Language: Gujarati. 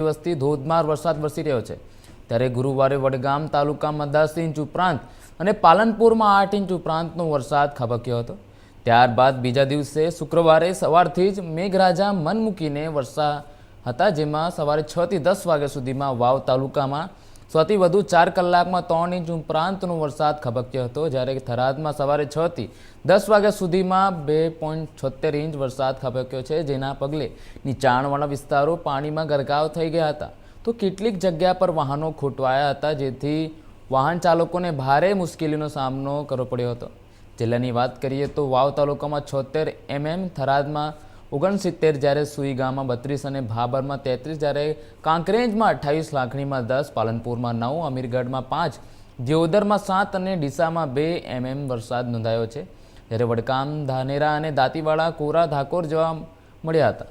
દિવસથી ધોધમાર વરસાદ વરસી રહ્યો છે ત્યારે ગુરુવારે વડગામ તાલુકામાં 10 ઇંચ ઉપરાંત અને પાલનપુરમાં 8 ઇંચ ઉપરાંતનો વરસાદ ખાબક્યો હતો। ત્યારબાદ બીજા દિવસે શુક્રવારે સવારથી જ મેઘરાજા મન મૂકીને વરસ્યા હતા, જેમાં સવારે 6 થી 10 વાગ્યા સુધીમાં વાવ તાલુકામાં સૌથી વધુ 4 કલાકમાં 3 ઇંચ ઉપરાંતનો વરસાદ ખાબક્યો હતો, જ્યારે થરાદમાં સવારે 6 થી 10 વાગ્યા સુધીમાં 2.76 ઇંચ વરસાદ ખાબક્યો છે, જેના પગલે નીચાણવાળા વિસ્તારો પાણીમાં ગરકાવ થઈ ગયા હતા તો કેટલીક જગ્યા પર વાહનો ખોટવાયા હતા, જેથી વાહન ચાલકોને ભારે મુશ્કેલીનો સામનો કરવો પડ્યો હતો। જિલ્લાની વાત કરીએ તો વાવ તાલુકામાં 76 mm, થરાદમાં 69, જ્યારે સુઈગામમાં 32 અને ભાબરમાં 33, જ્યારે કાંકરેજમાં 28, લાખણીમાં 10, પાલનપુરમાં 9, અમીરગઢમાં 5, દિયોદરમાં 7 અને ડીસામાં 2 mm વરસાદ નોંધાયો છે, જ્યારે વડગામ, ધાનેરા અને દાંતીવાડા કોરા ધાકોર જોવા મળ્યા હતા।